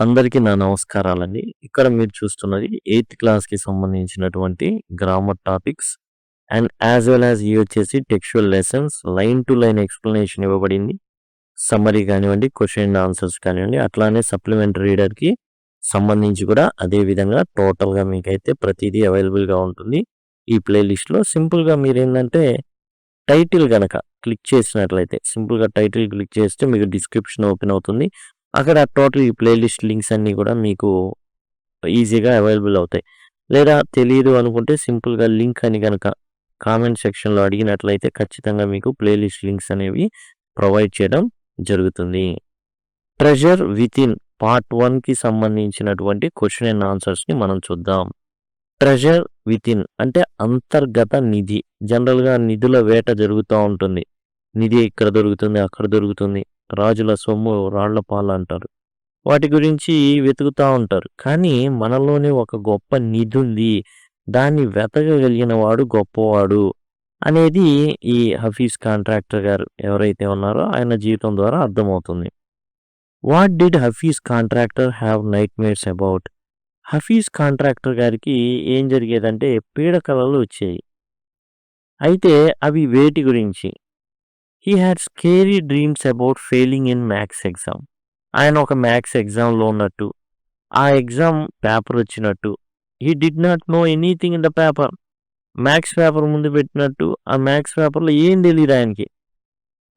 అందరికీ నా నమస్కారాలండి. ఇక్కడ మీరు చూస్తున్నది 8థ్ క్లాస్‌కి సంబంధించినటువంటి grammar topics and as well as ఇవి వచ్చేసి textual lessons line to line explanation ఇవ్వబడింది. సమ్మరీ కానివ్వండి, క్వెషన్ అండ్ ఆన్సర్స్ కానివ్వండి, అట్లానే సప్లిమెంటరీ రీడర్‌కి సంబంధించి కూడా అదే విధంగా టోటల్‌గా మీకైతే ప్రతీదీ అవైలబుల్‌గా ఉంటుంది. ఈ ప్లే లిస్ట్‌లో సింపుల్‌గా మీరేందంటే టైటిల్ గనక క్లిక్ చేసినట్లయితే సింపుల్‌గా టైటిల్ క్లిక్ చేస్తే మీకు డిస్క్రిప్షన్ ఓపెన్ అవుతుంది. అక్కడ టోటల్ ఈ ప్లే లిస్ట్ లింక్స్ అన్నీ కూడా మీకు ఈజీగా అవైలబుల్ అవుతాయి. లేదా తెలీదు అనుకుంటే సింపుల్‌గా లింక్ అని గనక కామెంట్ సెక్షన్‌లో అడిగినట్లయితే ఖచ్చితంగా మీకు ప్లే లిస్ట్ లింక్స్ అనేవి ప్రొవైడ్ చేయడం జరుగుతుంది. ట్రెజర్ వితిన్ పార్ట్ 1కి సంబంధించినటువంటి క్వెషన్ అండ్ ఆన్సర్స్‌ని మనం చూద్దాం. ట్రెజర్ వితిన్ అంటే అంతర్గత నిధి. జనరల్‌గా నిధుల వేట జరుగుతా ఉంటుంది. నిధి ఇక్కడ దొరుకుతుంది, అక్కడ దొరుకుతుంది. రాజుల సొమ్ము రాళ్ల పాలంటారు. వాటి గురించి వెతుకుతా ఉంటారు. కానీ మనలోనే ఒక గొప్ప నిధుంది. దాన్ని వెతకగలిగిన వాడు గొప్పవాడు అనేది ఈ హఫీజ్ కాంట్రాక్టర్ గారు ఎవరైతే ఉన్నారో ఆయన జీవితం ద్వారా అర్థమవుతుంది. What did Hafeez Contractor have nightmares about? Hafeez Contractor గారికి ఏం జరిగేదంటే పీడకలలు వచ్చేయి. అయితే అవి వేటి గురించి? He had scary dreams about failing in maths exam. ఆయన ఒక మ్యాథ్స్ ఎగ్జామ్‌లో ఉన్నట్టు, ఆ ఎగ్జామ్ పేపర్ వచ్చినట్టు, he did not know anything in the paper. Maths paper ముందు పెట్టినట్టు ఆ మ్యాథ్స్ పేపర్‌లో ఏం తెలీదు ఆయనకి.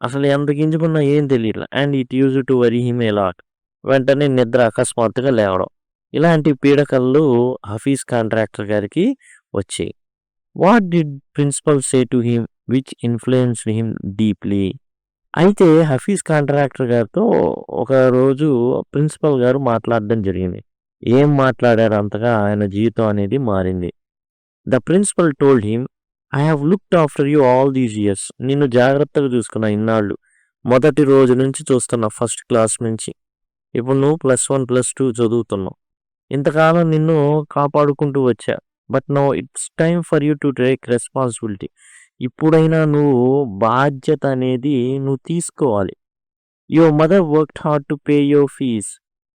అసలు ఎంత గింజుకున్నా ఏం తెలీట్లా. And it used to worry him a lot. వెంటనే నిద్ర అకస్మాత్తుగా లేవడం. ఇలాంటి పీడకలలు హఫీజ్ కాంట్రాక్టర్ గారికి వచ్చాయి. What did principal say to him which influenced him deeply? అయితే హఫీజ్ కాంట్రాక్టర్ గారితో ఒకరోజు ప్రిన్సిపల్ గారు మాట్లాడడం జరిగింది. ఏం మాట్లాడారు అంతగా ఆయన జీవితం అనేది మారింది. The principal told him, I have looked after you all these years. నిన్ను జాగ్రత్తగా చూసుకున్నా ఇన్నాళ్ళు. మొదటి రోజు నుంచి చూస్తున్నా, ఫస్ట్ క్లాస్ నుంచి. ఇప్పుడు నువ్వు +1, +2 చదువుతున్నావు. ఇంతకాలం నిన్ను కాపాడుకుంటూ వచ్చా. But now it's time for you to take responsibility. ఇప్పుడైనా నువ్వు బాధ్యత అనేది నువ్వు తీసుకోవాలి. Your mother worked hard to pay your fees.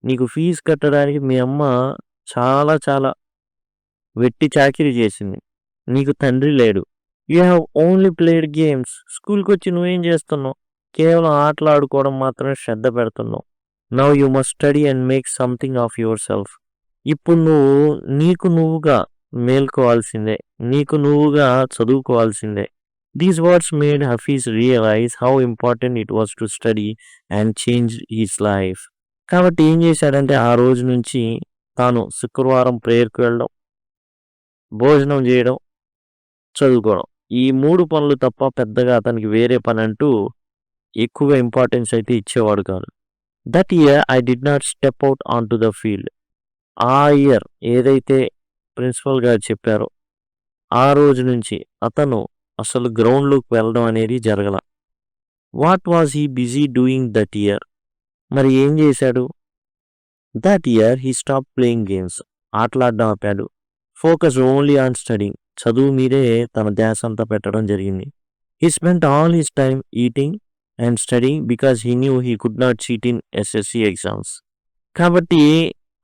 నీకు ఫీజు కట్టడానికి మీ అమ్మ చాలా చాలా వెట్టి చాకిరీ చేసింది. నీకు తండ్రి లేడు. You have only played games. స్కూల్కి వచ్చి నువ్వేం చేస్తున్నావు? కేవలం ఆటలు ఆడుకోవడం మాత్రమే శ్రద్ధ పెడుతున్నావు. Now you must study and make something of yourself. ఇప్పుడు నువ్వు నీకు నువ్వుగా మేల్కోవాల్సిందే. నీకు నువ్వుగా చదువుకోవాల్సిందే. These words made Hafeez realise how important it was to study and change his life. కాబట్టి ఏం చేశాడంటే ఆ రోజు నుంచి తాను శుక్రవారం ప్రేయర్కి వెళ్ళడం, భోజనం చేయడం, చదువుకోవడం. ఈ 3 పనులు తప్ప పెద్దగా అతనికి వేరే పని అంటూ ఎక్కువగా ఇంపార్టెన్స్ అయితే ఇచ్చేవాడు కాదు. That year I did not step out on to the field. ఆ ఇయర్ ఏదైతే ప్రిన్సిపల్ గారు చెప్పారో ఆ రోజు నుంచి అతను అసలు గ్రౌండ్‌లోకి వెళ్ళడం అనేది జరగల. What was he busy doing that year? మరి ఏం చేశాడు? That year he stopped playing games. ఆటలాడడం ఆపాడు. Focus only on studying. చదువు మీదే తన ధ్యాస అంతా పెట్టడం జరిగింది. He spent all his time eating and studying because he knew he could not cheat in SSC exams. కాబట్టి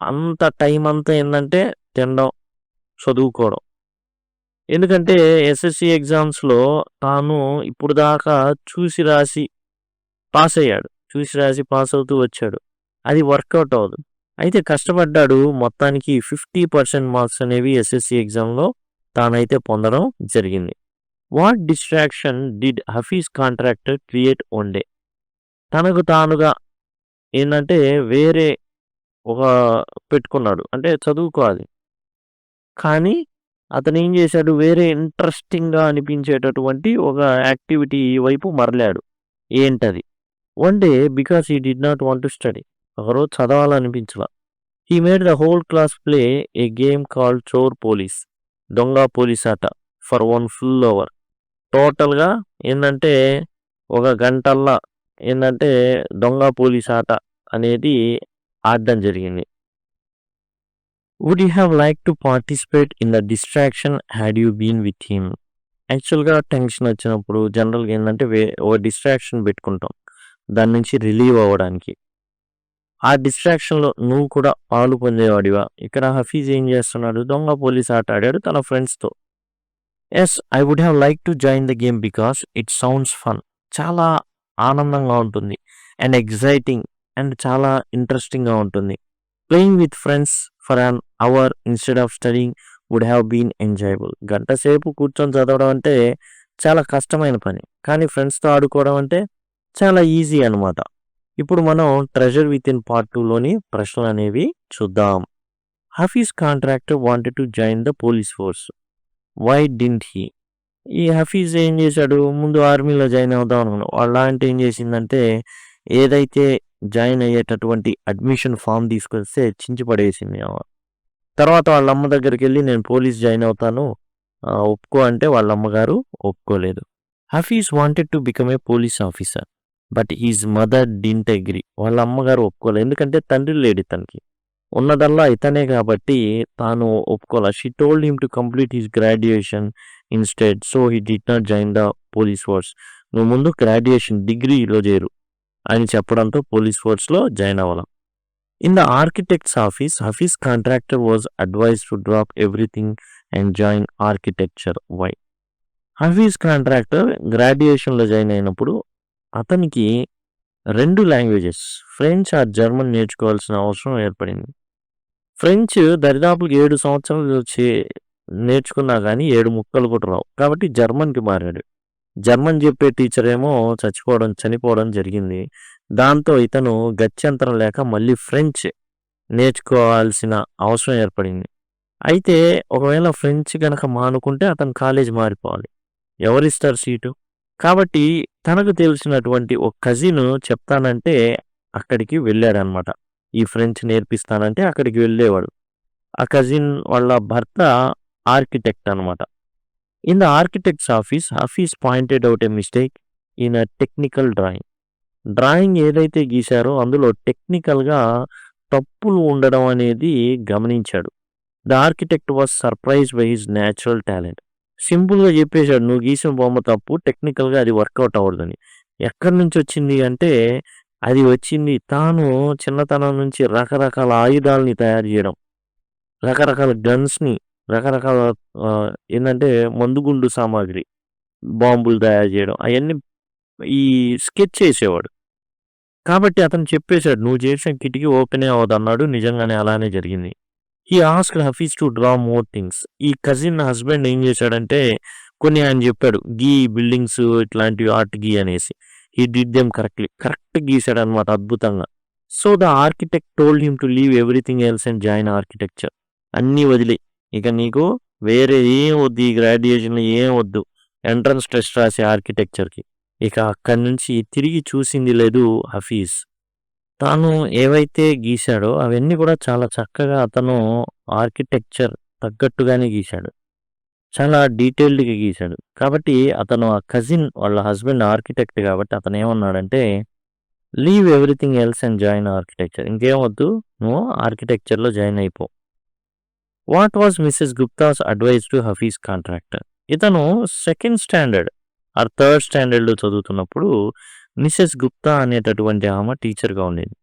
అంత టైం అంతా ఏందంటే తినడం, చదువుకోవడం. ఎందుకంటే ఎస్ఎస్‌సి ఎగ్జామ్స్‌లో తాను ఇప్పుడు దాకా చూసి రాసి పాస్ అయ్యాడు. చూసి రాసి పాస్ అవుతూ వచ్చాడు. అది వర్కౌట్ అవ్వదు. అయితే కష్టపడ్డాడు. మొత్తానికి 50% మార్క్స్ అనేవి ఎస్ఎస్‌సి ఎగ్జామ్‌లో తానైతే పొందడం జరిగింది. What distraction did Hafeez Contractor create one day? తనకు తానుగా ఏందంటే వేరే ఒక పెట్టుకున్నాడు. అంటే చదువుకోవాలి. కానీ అతనేం చేశాడు, వేరే ఇంట్రెస్టింగ్‌గా అనిపించేటటువంటి ఒక యాక్టివిటీ వైపు మరలాడు. ఏంటది? One day because he did not want to study. ఒకరోజు చదవాలనిపించలా. He made the whole class play a game called chor police. దొంగ పోలీస్ ఆట ఫర్ వన్ ఫుల్ అవర్. టోటల్‌గా ఏందంటే ఒక గంటల్లా ఏందంటే దొంగ పోలీస్ ఆట అనేది ఆడడం జరిగింది. Would you have like to participate in the distraction had you been with him? యాక్చువల్‌గా టెన్షన్ వచ్చినప్పుడు జనరల్‌గా ఏందంటే ఒక డిస్ట్రాక్షన్ పెట్టుకుంటాం. దాని నుంచి రిలీవ్ అవ్వడానికి. ఆ డిస్ట్రాక్షన్‌లో నువ్వు కూడా పాలు పొందేవాడివా? ఇక్కడ హఫీజ్ ఏం చేస్తున్నాడు? దొంగ పోలీస్ ఆట ఆడాడు తన ఫ్రెండ్స్‌తో. Yes, I would have like to join the game because it sounds fun. చాలా ఆనందంగా ఉంటుంది. అండ్ ఎక్సైటింగ్ అండ్ చాలా ఇంట్రెస్టింగ్‌గా ఉంటుంది. Playing with friends for an hour instead of studying would have been enjoyable. గంట సేపు కూర్చొని చదవడం అంటే చాలా కష్టమైన పని. కానీ ఫ్రెండ్స్‌తో ఆడుకోవడం అంటే చాలా ఈజీ అన్నమాట. ఇప్పుడు మనం ట్రెజర్ వితిన్ పార్ట్ 2లోని ప్రశ్నలనేవి చూద్దాం. Hafeez Contractor wanted to join the police force. Why didn't he? ఈ హఫీజ్ ఏం చేశాడు? ముందు ఆర్మీలో జాయిన్ అవుదాం అనుకున్నాడు. వాళ్ళ ఆంటీ ఏం చేసిందంటే ఏదైతే జాయిన్ అయ్యేటటువంటి అడ్మిషన్ ఫామ్ తీసుకొస్తే చించి పడేసింది ఆమె. తర్వాత వాళ్ళ అమ్మ దగ్గరికెళ్ళి నేను పోలీస్ జాయిన్ అవుతాను ఒప్పుకో అంటే వాళ్ళ అమ్మగారు ఒప్పుకోలేదు. Hafeez wanted to become a police officer but his mother didn't agree. వాళ్ళ అమ్మగారు ఒప్పుకోలేదు. ఎందుకంటే తండ్రి లేడు ఇతనికి. ఉన్నదల్లా ఇతనే కాబట్టి తాను ఒప్పుకోలే. She told him to complete his graduation instead. So he did not join the police force. నువ్వు ముందు గ్రాడ్యుయేషన్ డిగ్రీలో చేరు అని చెప్పడంతో పోలీస్ ఫోర్స్‌లో జాయిన్ అవ్వలా. In the architect's office Hafeez Contractor was advised to drop everything and join architecture. Why? Hafeez Contractor గ్రాడ్యుయేషన్‌లో join అయినప్పుడు అతనికి 2 లాంగ్వేజెస్ ఫ్రెంచ్ ఆర్ జర్మన్ నేర్చుకోవాల్సిన అవసరం ఏర్పడింది. ఫ్రెంచ్ దరిదాపులకు 7 సంవత్సరాలు నేర్చుకున్నా గానీ 7 ముక్కలు కూడా రావు. కాబట్టి జర్మన్‌కి మారాడు. జర్మన్ చెప్పే టీచర్ ఏమో చనిపోవడం జరిగింది. దాంతో ఇతను గత్యంతరం లేక మళ్ళీ ఫ్రెంచ్ నేర్చుకోవాల్సిన అవసరం ఏర్పడింది. అయితే ఒకవేళ ఫ్రెంచ్ గనక మానుకుంటే అతను కాలేజ్ మారిపోవాలి. ఎవరిస్తారు సీటు? కాబట్టి తనకు తెలిసినటువంటి ఒక కజిన్ చెప్తానంటే అక్కడికి వెళ్ళాడనమాట. ఈ ఫ్రెంచ్ నేర్పిస్తానంటే అక్కడికి వెళ్ళేవాడు. ఆ కజిన్ వాళ్ళ భర్త ఆర్కిటెక్ట్ అనమాట. In the architect's office Hafeez pointed out a mistake in a technical drawing. Drawing ఏదైతే గీశారో అందులో టెక్నికల్‌గా తప్పులు ఉండడం అనేది గమనించాడు. The architect was surprised by his natural talent. సింపుల్‌గా చెప్పేశాడు. నువ్వు గీసిన బొమ్మ తప్పు. టెక్నికల్‌గా అది వర్కౌట్ అవ్వదని. ఎక్కడి నుంచి వచ్చింది అంటే అది వచ్చింది తాను చిన్నతనం నుంచి రకరకాల ఆయుధాలని తయారు చేయడం. రకరకాల గన్స్‌ని రకరకాల ఏందంటే మందుగుండు సామాగ్రి, బాంబులు తయారు చేయడం అయన్నీ ఈ స్కెచ్ చేసేవాడు. కాబట్టి అతను చెప్పేసాడు. నువ్వు చేసిన కిటికీ ఓపెనే అవ్వదన్నాడు. నిజంగానే అలానే జరిగింది. He asked Hafeez to draw more things. ఈ కజిన్ హస్బెండ్ ఏం చేశాడంటే కొన్ని ఆయన చెప్పాడు. బిల్డింగ్స్ ఇట్లాంటివి ఆర్ట్ గీ అనేసి. He did them correctly. Correct గీసాడనమాట అద్భుతంగా. So the architect told him to leave everything else and join architecture. అన్నీ వదిలేయి. ఇక నీకు వేరే ఏం వద్దు. ఈ గ్రాడ్యుయేషన్‌లో ఏం వద్దు. ఎంట్రన్స్ టెస్ట్ రాసి ఆర్కిటెక్చర్‌కి. ఇక అక్కడి నుంచి తిరిగి చూసింది లేదు హఫీజ్. తాను ఏవైతే గీశాడో అవన్నీ కూడా చాలా చక్కగా అతను ఆర్కిటెక్చర్ తగ్గట్టుగానే గీశాడు. చాలా డీటెయిల్డ్‌గా గీశాడు. కాబట్టి అతను ఆ కజిన్ వాళ్ళ హస్బెండ్ ఆర్కిటెక్ట్ కాబట్టి అతను ఏమన్నాడంటే leave everything else and join architecture. ఇంకేం వద్దు. నువ్వు ఆర్కిటెక్చర్‌లో జాయిన్ అయిపో. What was Mrs Gupta's advice to Hafeez Contractor? ఇతను సెకండ్ స్టాండర్డ్ ఆర్ థర్డ్ స్టాండర్డ్‌లో చదువుతున్నప్పుడు మిసెస్ గుప్తా అనేటటువంటి ఆమె టీచర్‌గా ఉండేది.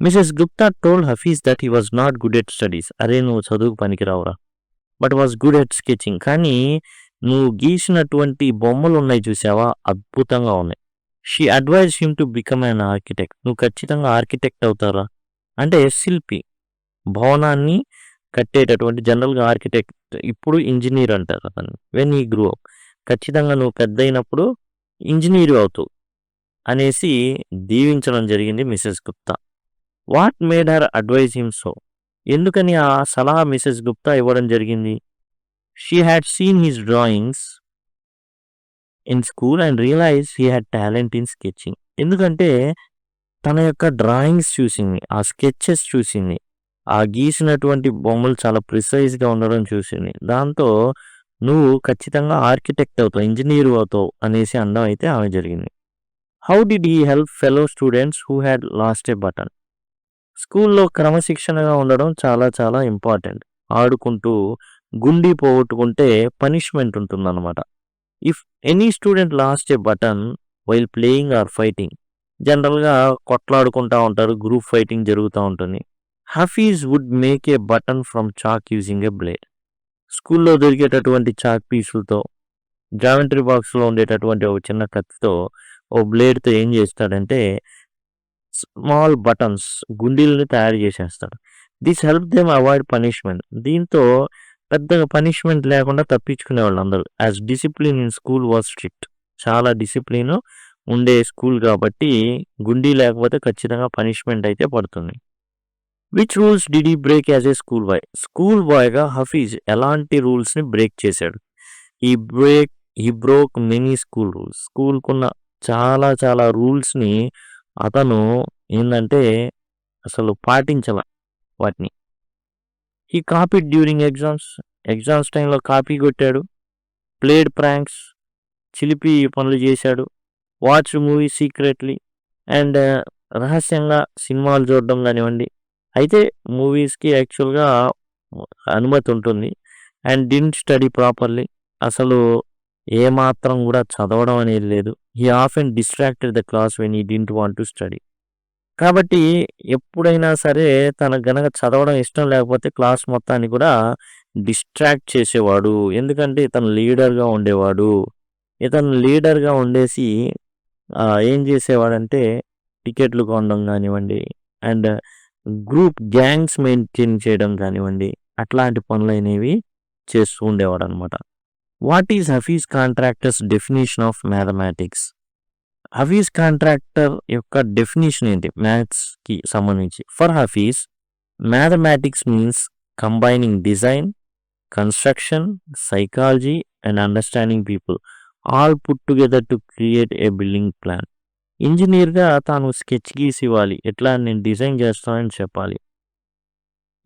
Mrs Gupta told Hafeez that he was not good at studies. అరే నువ్వు చదువుకు పనికిరావురా. But was good at sketching. కానీ నువ్వు గీసినటువంటి బొమ్మలు ఉన్నాయి చూసావా అద్భుతంగా ఉన్నాయి. She advise him to become an architect. నువ్వు ఖచ్చితంగా ఆర్కిటెక్ట్ అవుతారా అంటే శిల్పి, భవనాన్ని కట్టేటటువంటి జనరల్‌గా ఆర్కిటెక్ట్ ఇప్పుడు ఇంజినీర్ అంటారు అతన్ని. వెన్ హీ గ్రో అప్ ఖచ్చితంగా నువ్వు పెద్దయినప్పుడు ఇంజినీర్ అవుతావు అనేసి దీవించడం జరిగింది Mrs Gupta. What made her advise him so? ఎందుకని ఆ సలహా మిసెస్ గుప్తా ఇవ్వడం జరిగింది? She had seen his drawings in school and realise he had talent in sketching. ఎందుకంటే తన యొక్క డ్రాయింగ్స్ చూసింది, ఆ స్కెచెస్ చూసింది, ఆ గీసినటువంటి బొమ్మలు చాలా ప్రిసైజ్‌గా ఉండడం చూసింది. దాంతో నువ్వు ఖచ్చితంగా ఆర్కిటెక్ట్ అవుతావు, ఇంజినీర్ అవుతావు అనేసి అనడం అయితే ఆమె జరిగింది. How did he help fellow students who had last a button? స్కూల్లో క్రమశిక్షణగా ఉండడం చాలా చాలా ఇంపార్టెంట్. ఆడుకుంటూ గుండీ పోగొట్టుకుంటే పనిష్మెంట్ ఉంటుందన్నమాట. If any student lost a button while playing or fighting జనరల్‌గా కొట్లాడుకుంటా ఉంటారు. గ్రూప్ ఫైటింగ్ జరుగుతా ఉంటుంది. Hafeez would make a button from chalk using a blade. స్కూల్‌లో దొరికేటటువంటి చాక్ పీసులతో, జామెంట్రీ బాక్స్‌లో ఉండేటటువంటి ఒక చిన్న కత్తితో, ఓ బ్లేడ్‌తో ఏం చేస్తాడంటే స్మాల్ బటన్స్ గుండీలని తయారు చేసేస్తాడు. This help them avoid punishment. దీంతో పెద్దగా పనిష్మెంట్ లేకుండా తప్పించుకునేవాళ్ళు అందరూ. As discipline in school was strict. చాలా డిసిప్లిన్ ఉండే స్కూల్ కాబట్టి గుండీ లేకపోతే ఖచ్చితంగా పనిష్మెంట్ అయితే పడుతుంది. Which rules did he break as a school boy? School బాయ్గా హఫీజ్ ఎలాంటి రూల్స్ని బ్రేక్ చేశాడు? ఈ break he broke many school rules. స్కూల్కున్న చాలా చాలా రూల్స్ని అతను ఏంటంటే అసలు పాటించాల వాటిని. He copied during exams. Exams టైంలో కాపీ కొట్టాడు. ప్లేడ్ ప్రాంక్స్, చిలిపి పనులు చేశాడు. వాచ్ మూవీ సీక్రెట్లీ అండ్ రహస్యంగా సినిమాలు చూడడం కానివ్వండి. అయితే మూవీస్కి యాక్చువల్గా అనుమతి ఉంటుంది. And didn't study properly. అసలు ఏమాత్రం కూడా చదవడం అనేది లేదు. He often distracted the class when he didn't want to study. కాబట్టి ఎప్పుడైనా సరే తనకు గనక చదవడం ఇష్టం లేకపోతే క్లాస్ మొత్తాన్ని కూడా డిస్ట్రాక్ట్ చేసేవాడు. ఎందుకంటే ఇతను లీడర్గా ఉండేవాడు. ఇతను లీడర్గా ఉండేసి ఏం చేసేవాడంటే టికెట్లు కొనడం కానివ్వండి అండ్ గ్రూప్ గ్యాంగ్స్ మెయింటైన్ చేయడం కానివ్వండి అట్లాంటి పనులు అనేవి చేస్తూ ఉండేవాడు అనమాట. What is Hafeez Contractor's definition of mathematics? Hafeez Contractor యొక్క డెఫినేషన్ ఏంటి మ్యాథ్స్కి సంబంధించి? For Hafeez mathematics means combining design, construction, psychology and understanding people all put together to create a building plan. ఇంజనీర్గా తాను స్కెచ్ గీసి ఇవ్వాలి, ఎట్లా నేను డిజైన్ చేస్తానని చెప్పాలి.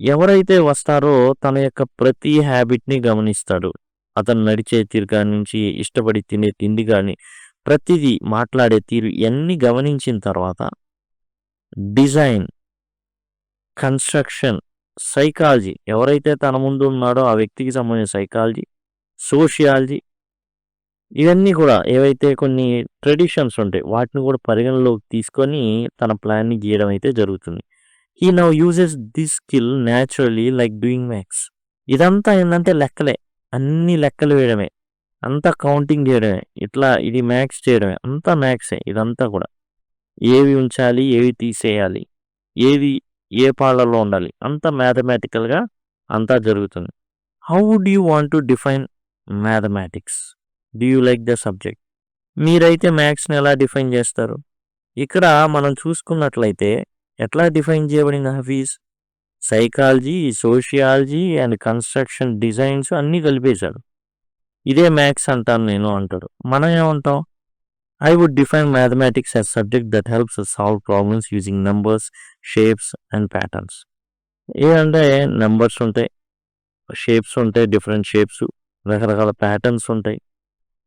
ఎవరైతే వస్తారో తన యొక్క ప్రతి హ్యాబిట్ని గమనిస్తాడు. అతను నడిచే తీరు కాడి నుంచి ఇష్టపడి తినే తిండి కానీ ప్రతిదీ మాట్లాడే తీరు ఇవన్నీ గమనించిన తర్వాత డిజైన్, కన్స్ట్రక్షన్, సైకాలజీ ఎవరైతే తన ముందు ఉన్నాడో ఆ వ్యక్తికి సంబంధించిన సైకాలజీ, సోషియాలజీ ఇవన్నీ కూడా ఏవైతే కొన్ని ట్రెడిషన్స్ ఉంటాయి వాటిని కూడా పరిగణలోకి తీసుకొని తన ప్లాన్ని గీయడం అయితే జరుగుతుంది. He now uses this skill naturally like doing maths. ఇదంతా ఏంటంటే లెక్కలే, అన్ని లెక్కలు వేయడమే, అంతా కౌంటింగ్ చేయడమే, ఇట్లా ఇది మ్యాథ్స్ చేయడమే, అంతా మ్యాథ్సే ఇదంతా కూడా. ఏవి ఉంచాలి, ఏవి తీసేయాలి, ఏవి ఏ పాళ్ళలో ఉండాలి, అంతా మ్యాథమెటికల్గా అంతా జరుగుతుంది. How would you want to define mathematics? Do you like the subject? మీరైతే మ్యాథ్స్ని ఎలా డిఫైన్ చేస్తారు? ఇక్కడ మనం చూసుకున్నట్లయితే ఎట్లా డిఫైన్ చేయబడింది Hafeez? Psychology, sociology and construction, designs అన్నీ కలిపేశాడు. ఇదే మ్యాథ్స్ అంటాను నేను అంటాడు. మనం ఏమంటాం? I would define mathematics as subject that helps solve problems using numbers, shapes and patterns. ఏంటంటే నెంబర్స్ ఉంటాయి, షేప్స్ ఉంటాయి, డిఫరెంట్ షేప్స్, రకరకాల ప్యాటర్న్స్ ఉంటాయి.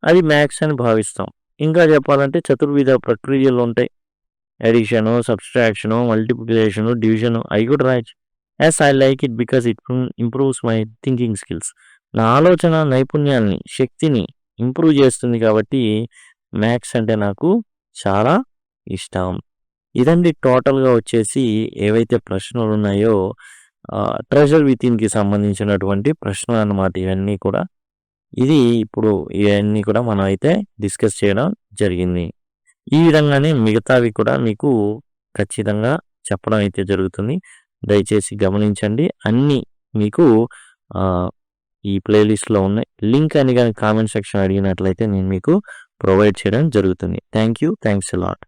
అది మ్యాథ్స్ అని భావిస్తాం. ఇంకా చెప్పాలంటే చతుర్విధ ప్రక్రియలు ఉంటాయి. ఎడిషను, సబ్స్ట్రాక్షను, మల్టిప్లికేషను, డివిజను అవి కూడా రాయొచ్చు. As I like it because it improves my thinking skills. నా ఆలోచన నైపుణ్యాన్ని, శక్తిని ఇంప్రూవ్ చేస్తుంది కాబట్టి మ్యాథ్స్ అంటే నాకు చాలా ఇష్టం. ఇదండి టోటల్గా వచ్చేసి ఏవైతే ప్రశ్నలు ఉన్నాయో ట్రెజర్ వితిన్కి సంబంధించినటువంటి ప్రశ్నలు అన్నమాట ఇవన్నీ కూడా. ఇది ఇప్పుడు ఇవన్నీ కూడా మనం అయితే డిస్కస్ చేయడం జరిగింది. ఈ విధంగానే మిగతావి కూడా మీకు ఖచ్చితంగా చెప్పడం అయితే జరుగుతుంది. దయచేసి గమనించండి. అన్నీ మీకు ఈ ప్లేలిస్ట్లో ఉన్నాయి. లింక్ అని కానీ కామెంట్ సెక్షన్ అడిగినట్లయితే నేను మీకు ప్రొవైడ్ చేయడం జరుగుతుంది. Thank you. Thanks a lot.